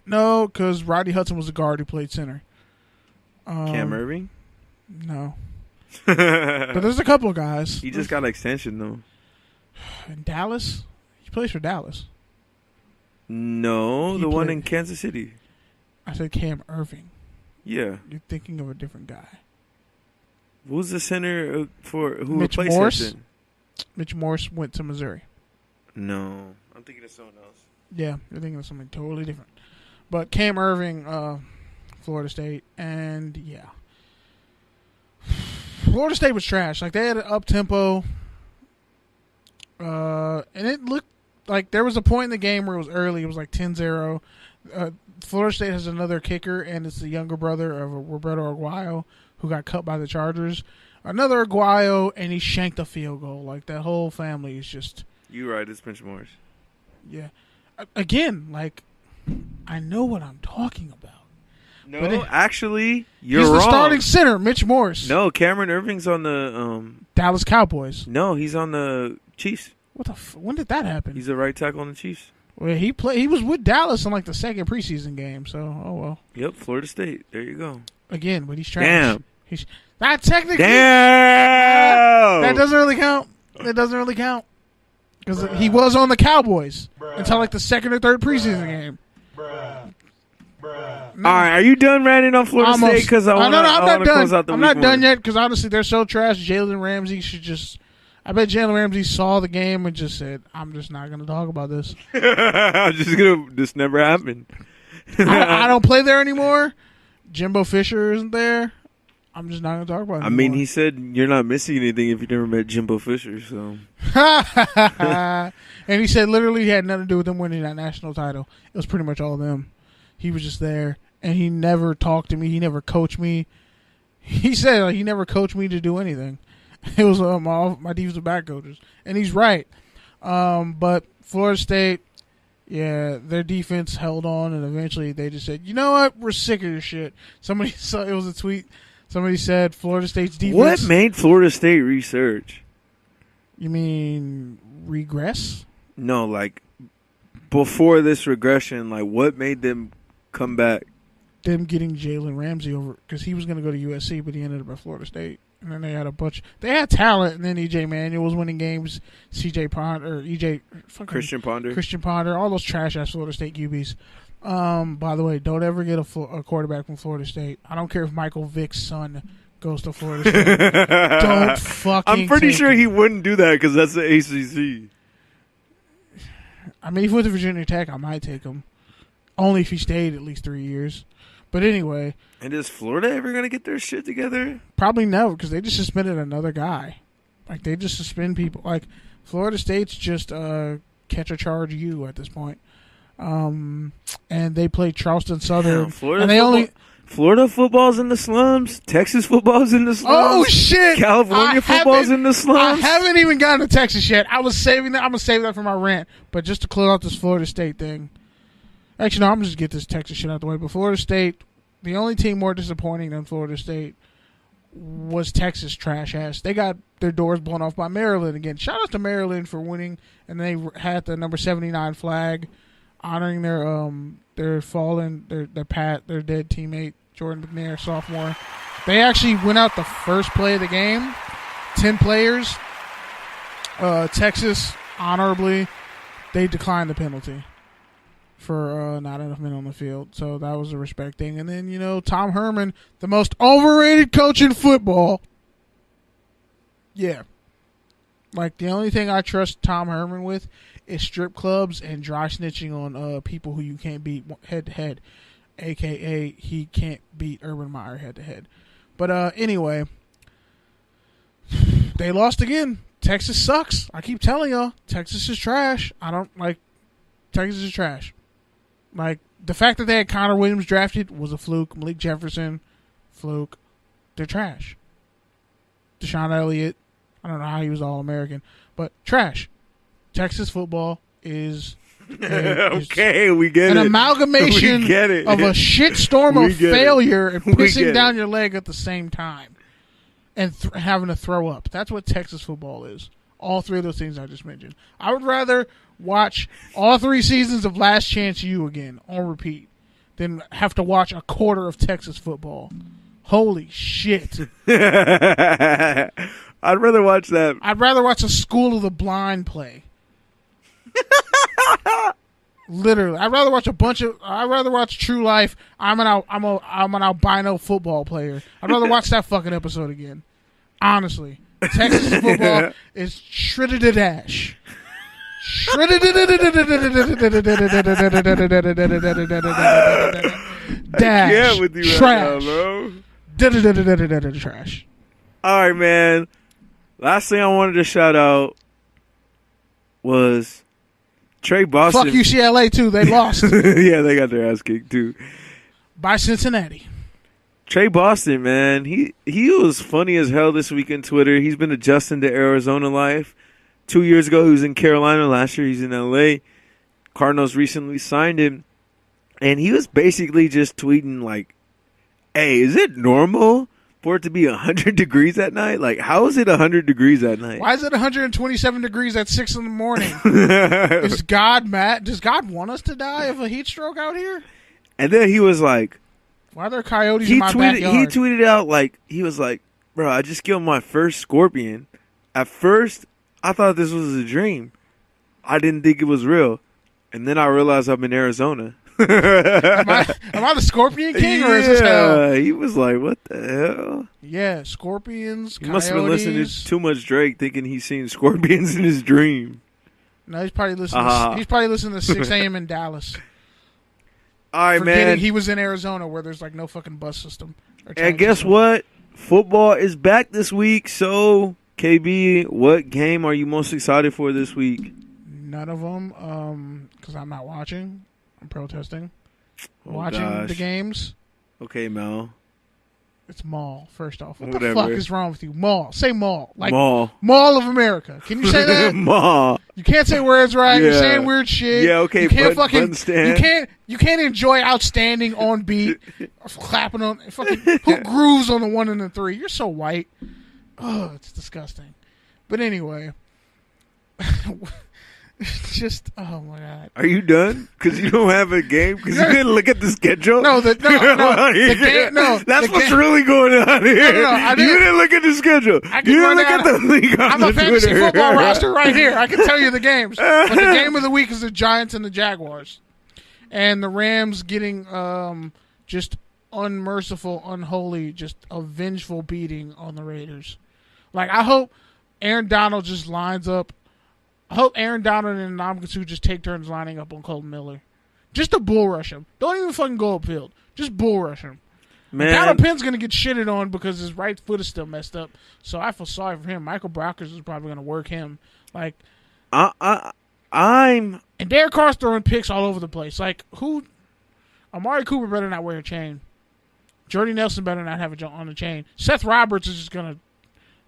No, because Rodney Hudson was a guard who played center. Cam Irving? No. But there's a couple of guys. He just got an extension, though. In Dallas? He plays for Dallas. No, the one in Kansas City. I said Cam Irving. Yeah. You're thinking of a different guy. Who's the center for who Mitch replaced Morse? Hudson? Mitch Morse went to Missouri. No. I'm thinking of someone else. Yeah, you're thinking of something totally different. But Cam Irving, Florida State, and yeah. Florida State was trash. Like, they had an up-tempo, and it looked like there was a point in the game where it was early. It was like 10-0. Florida State has another kicker, and it's the younger brother of Roberto Aguayo, who got cut by the Chargers. Another Aguayo, and he shanked a field goal. Like, that whole family is just... You're right, it's Mitch Morse. Yeah. Again, like, I know what I'm talking about. No, actually, you're wrong. He's the wrong. starting center, Mitch Morse. No, Cameron Irving's on the... Dallas Cowboys. No, he's on the Chiefs. What the? When did that happen? He's the right tackle on the Chiefs. Well, he was with Dallas in like the second preseason game. So, oh well. Yep, Florida State. There you go. Again, but he's trash. Damn. He's not technically. Damn. That doesn't really count. It doesn't really count because he was on the Cowboys until like the second or third preseason game. No. All right, are you done ranting on Florida State? Because I'm not done. I'm not done yet because honestly, they're so trash. Jalen Ramsey should just. I bet Jalen Ramsey saw the game and just said, "I'm just not going to talk about this. This never happened. I don't play there anymore. Jimbo Fisher isn't there. I'm just not going to talk about it. I mean, he said you're not missing anything if you never met Jimbo Fisher. So, and he said literally he had nothing to do with them winning that national title. It was pretty much all of them. He was just there, and he never talked to me. He never coached me. He said like, he never coached me to do anything. It was my defensive back coaches, and he's right. But Florida State, yeah, their defense held on, and eventually they just said, "You know what? We're sick of this shit." Somebody saw it was a tweet. Somebody said Florida State's defense. What made Florida State resurge? You mean regress? No, like before this regression, like what made them come back? Them getting Jalen Ramsey over because he was going to go to USC, but he ended up at Florida State. And then they had a bunch. They had talent, and then EJ Manuel was winning games. CJ Ponder, Christian Ponder, all those trash ass Florida State QBs. By the way, don't ever get a quarterback from Florida State. I don't care if Michael Vick's son goes to Florida State. Don't fucking. I'm pretty sure he wouldn't do that because that's the ACC. I mean, if he went to Virginia Tech, I might take him. Only if he stayed at least 3 years. But anyway. And is Florida ever going to get their shit together? Probably never, because they just suspended another guy. Like, they just suspend people. Like, Florida State's just catch a charge you at this point. And they play Charleston Southern. Damn, Florida football's in the slums. Texas football's in the slums. Oh, shit. California football's in the slums. I haven't even gotten to Texas yet. I was saving that. I'm going to save that for my rant. But just to close out this Florida State thing. Actually, no, I'm going to just get this Texas shit out the way. But Florida State, the only team more disappointing than Florida State was Texas trash ass. They got their doors blown off by Maryland again. Shout out to Maryland for winning. And they had the number 79 flag honoring their fallen, their dead teammate, Jordan McNair, sophomore. They actually went out the first play of the game. 10 players. Texas, honorably, they declined the penalty for not enough men on the field. So that was a respect thing. And then, Tom Herman, the most overrated coach in football. Yeah. Like, the only thing I trust Tom Herman with is strip clubs and dry snitching on people who you can't beat head-to-head. A.K.A. he can't beat Urban Meyer head-to-head. But anyway, they lost again. Texas sucks. I keep telling y'all, Texas is trash. Texas is trash. Like, the fact that they had Connor Williams drafted was a fluke. Malik Jefferson, fluke. They're trash. Deshaun Elliott, I don't know how he was All-American, but trash. Texas football is okay, we get an it. amalgamation We get it. of a shitstorm of failure and pissing down it. your leg at the same time and having to throw up. That's what Texas football is. All three of those things I just mentioned. I would rather watch all 3 seasons of Last Chance U again on repeat than have to watch a quarter of Texas football. Holy shit. I'd rather watch that. I'd rather watch a School of the Blind play. Literally, I'd rather watch True Life. I'm an albino football player. I'd rather watch that fucking episode again. Honestly, Texas football is shredded to dash. Dash. Yeah, with you Trash. right now, bro. Trash. All right, man. Last thing I wanted to shout out was Trey Boston. Fuck UCLA too. They lost. Yeah, they got their ass kicked too by Cincinnati. Trey Boston, man, he was funny as hell this week on Twitter. He's been adjusting to Arizona life. 2 years ago, he was in Carolina. Last year, he's in L.A. Cardinals recently signed him, and he was basically just tweeting like, "Hey, is it normal for it to be 100 degrees at night? Like, how is it 100 degrees at night? Why is it 127 degrees at 6 in the morning? Is God mad? Does God want us to die of a heat stroke out here?" And then he was like, "Why are there coyotes in my backyard?" He tweeted out like, he was like, "Bro, I just killed my first scorpion. At first, I thought this was a dream. I didn't think it was real. And then I realized I'm in Arizona." am I the Scorpion King or is this hell? He was like, "What the hell?" Yeah, scorpions, He coyotes. must have been listening to too much Drake, thinking he's seen scorpions in his dream. No, he's probably listening to 6 a.m. in Dallas. All right, Forgetting man. he was in Arizona where there's like no fucking bus system. And guess what? Football is back this week. So, KB, what game are you most excited for this week? None of them, because I'm not watching. I'm protesting. Oh, The games. Okay, Mel. It's Mall, first off. What Whatever. the fuck is wrong with you? Mall. Say Mall. Like Mall. Mall of America. Can you say that? Mall. You can't say words right. Yeah. You're saying weird shit. Yeah, okay, You can't but fucking. stand. You can't enjoy outstanding on beat, clapping on fucking. Who grooves on the 1 and the 3? You're so white. Oh, it's disgusting. But anyway, just oh my god. Are you done? Because you don't have a game? Because you didn't look at the schedule? No. The game, no. That's what's really going on here. No, you didn't look at the schedule. You didn't look at the league on I'm the a fantasy Twitter. football roster right here. I can tell you the games. But the game of the week is the Giants and the Jaguars. And the Rams getting just unmerciful, unholy, just a vengeful beating on the Raiders. Like, I hope Aaron Donald just lines up. I hope Aaron Donald and Ndamukong just take turns lining up on Colton Miller. Just to bull rush him. Don't even fucking go upfield. Just bull rush him. Man. Donald Penn's going to get shitted on because his right foot is still messed up. So I feel sorry for him. Michael Brockers is probably going to work him. Like, I'm... And Derek Carr's throwing picks all over the place. Like, who... Amari Cooper better not wear a chain. Jordy Nelson better not have it on the chain. Seth Roberts is just going to...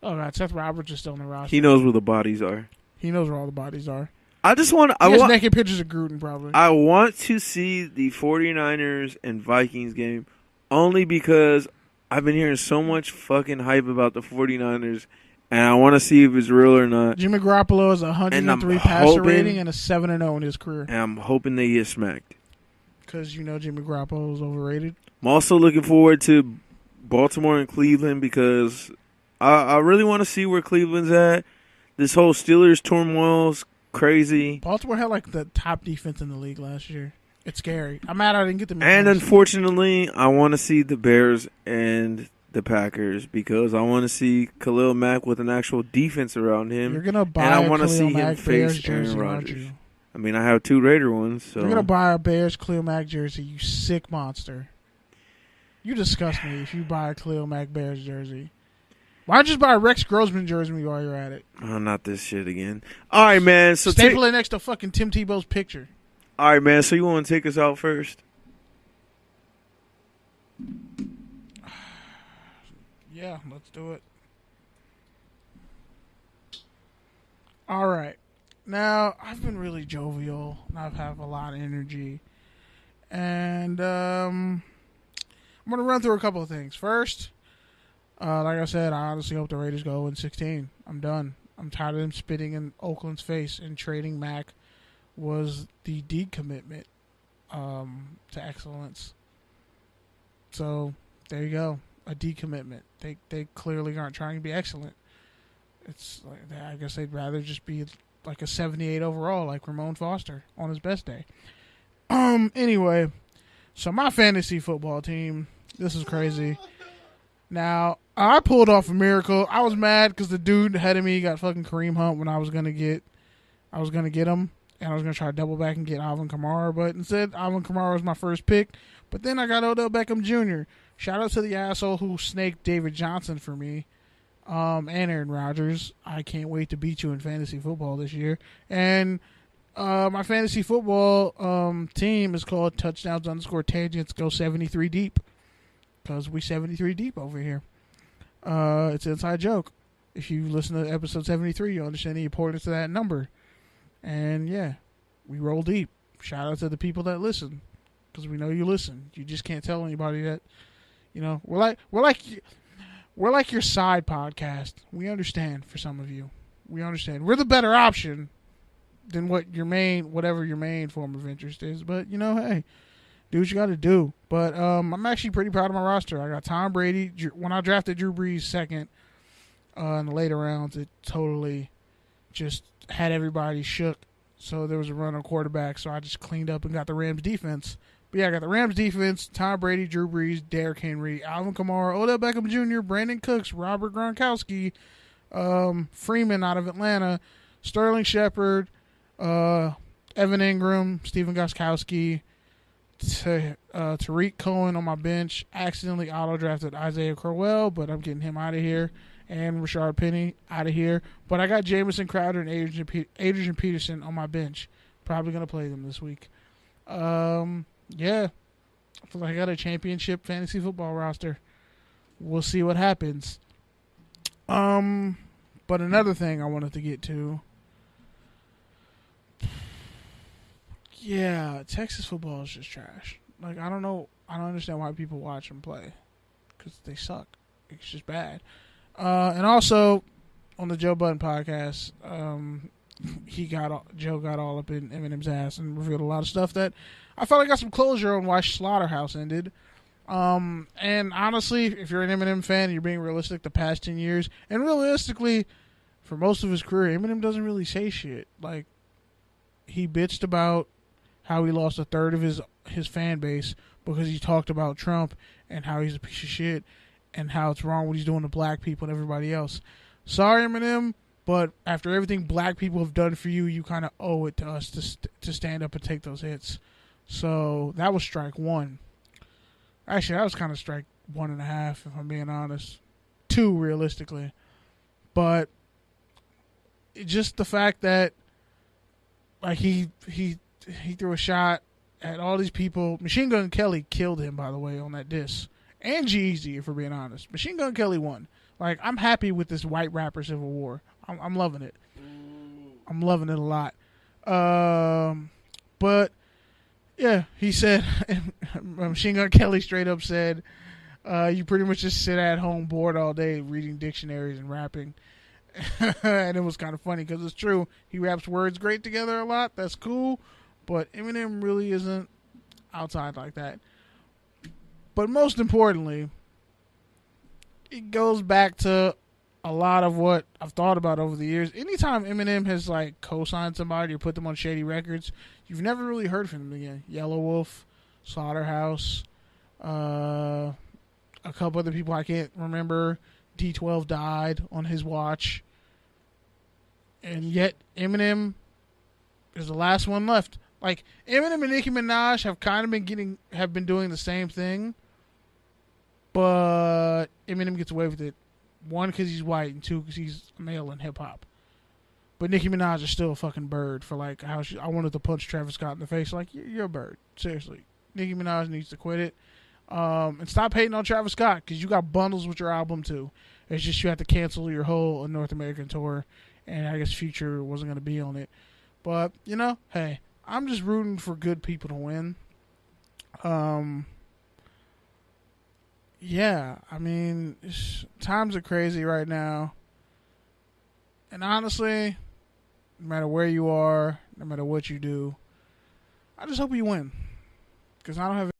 Oh, God. Seth Roberts is still in the roster. He knows where the bodies are. He knows where all the bodies are. I just want... He has naked pictures of Gruden, probably. I want to see the 49ers and Vikings game only because I've been hearing so much fucking hype about the 49ers, and I want to see if it's real or not. Jimmy Garoppolo has a 103 passer rating and a 7-0 in his career. And I'm hoping they get smacked. Because you know Jimmy Garoppolo is overrated. I'm also looking forward to Baltimore and Cleveland because I really want to see where Cleveland's at. This whole Steelers turmoil's crazy. Baltimore had like the top defense in the league last year. It's scary. I'm mad I didn't get them. And unfortunately, I want to see the Bears and the Packers because I want to see Khalil Mack with an actual defense around him. You're gonna buy and I want to see him Mack face Bears Aaron jersey, Rodgers. I mean, I have 2 Raider ones. So you're gonna buy a Bears Khalil Mack jersey. You sick monster. You disgust me if you buy a Khalil Mack Bears jersey. Why don't you just buy a Rex Grossman jersey while you're at it? Oh, not this shit again. All right, man. So staple it next to fucking Tim Tebow's picture. All right, man. So you want to take us out first? Yeah, let's do it. All right. Now, I've been really jovial, and I've had a lot of energy. And I'm going to run through a couple of things. First, like I said, I honestly hope the Raiders go in 16. I'm done. I'm tired of them spitting in Oakland's face, and trading Mack was the decommitment. to excellence. So there you go, a decommitment. They clearly aren't trying to be excellent. It's like, I guess they'd rather just be like a 78 overall, like Ramon Foster on his best day. Anyway, so my fantasy football team, this is crazy. Now, I pulled off a miracle. I was mad because the dude ahead of me got fucking Kareem Hunt when I was gonna get him, and I was gonna try to double back and get Alvin Kamara, but instead Alvin Kamara was my first pick. But then I got Odell Beckham Jr. Shout out to the asshole who snaked David Johnson for me, and Aaron Rodgers. I can't wait to beat you in fantasy football this year. And my fantasy football team is called Touchdowns_Tangents Go 73 Deep. Because we 73 deep over here. It's an inside joke. If you listen to episode 73, you'll understand the importance of that number. And yeah, we roll deep. Shout out to the people that listen, because we know you listen. You just can't tell anybody that. You know, we're like your side podcast. We understand for some of you. We understand. We're the better option than whatever your main form of interest is. But you know, hey. Do what you got to do. But I'm actually pretty proud of my roster. I got Tom Brady. When I drafted Drew Brees second in the later rounds, it totally just had everybody shook. So there was a run on quarterback, so I just cleaned up and got the Rams defense. But yeah, I got the Rams defense, Tom Brady, Drew Brees, Derrick Henry, Alvin Kamara, Odell Beckham Jr., Brandon Cooks, Robert Gronkowski, Freeman out of Atlanta, Sterling Shepard, Evan Ingram, Steven Gostkowski, Tariq Cohen on my bench. Accidentally auto-drafted Isaiah Crowell, but I'm getting him out of here. And Rashard Penny out of here. But I got Jamison Crowder and Adrian Peterson on my bench. Probably going to play them this week. Yeah. I feel like I got a championship fantasy football roster. We'll see what happens. But another thing I wanted to get to. Yeah, Texas football is just trash. Like, I don't know. I don't understand why people watch them play. Because they suck. It's just bad. And also, on the Joe Budden podcast, Joe got all up in Eminem's ass and revealed a lot of stuff that I finally got some closure on why Slaughterhouse ended. And honestly, if you're an Eminem fan and you're being realistic, the past 10 years, and realistically, for most of his career, Eminem doesn't really say shit. Like, he bitched about how he lost a third of his fan base because he talked about Trump and how he's a piece of shit and how it's wrong what he's doing to black people and everybody else. Sorry, Eminem, but after everything black people have done for you, you kind of owe it to us to stand up and take those hits. So that was strike one. Actually, that was kind of strike 1.5, if I'm being honest. 2, realistically. But just the fact that, like, he threw a shot at all these people. Machine Gun Kelly killed him, by the way, on that diss. And G-Eazy, if we're being honest. Machine Gun Kelly won. Like, I'm happy with this white rapper civil war. I'm loving it. I'm loving it a lot. But, yeah, he said, Machine Gun Kelly straight up said, you pretty much just sit at home bored all day reading dictionaries and rapping. And it was kind of funny because it's true. He raps words great together a lot. That's cool. But Eminem really isn't outside like that. But most importantly, it goes back to a lot of what I've thought about over the years. Anytime Eminem has like co-signed somebody or put them on shady records, you've never really heard from him again. Yellow Wolf, Slaughterhouse, a couple other people I can't remember. D12 died on his watch. And yet Eminem is the last one left. Like, Eminem and Nicki Minaj have kind of been doing the same thing, but Eminem gets away with it. 1, because he's white, and 2, because he's male in hip hop. But Nicki Minaj is still a fucking bird for like how I wanted to punch Travis Scott in the face. Like, you're a bird, seriously. Nicki Minaj needs to quit it, and stop hating on Travis Scott because you got bundles with your album too. It's just you have to cancel your whole North American tour, and I guess Future wasn't going to be on it. But you know, hey. I'm just rooting for good people to win. Yeah, I mean, times are crazy right now. And honestly, no matter where you are, no matter what you do, I just hope you win. because I don't have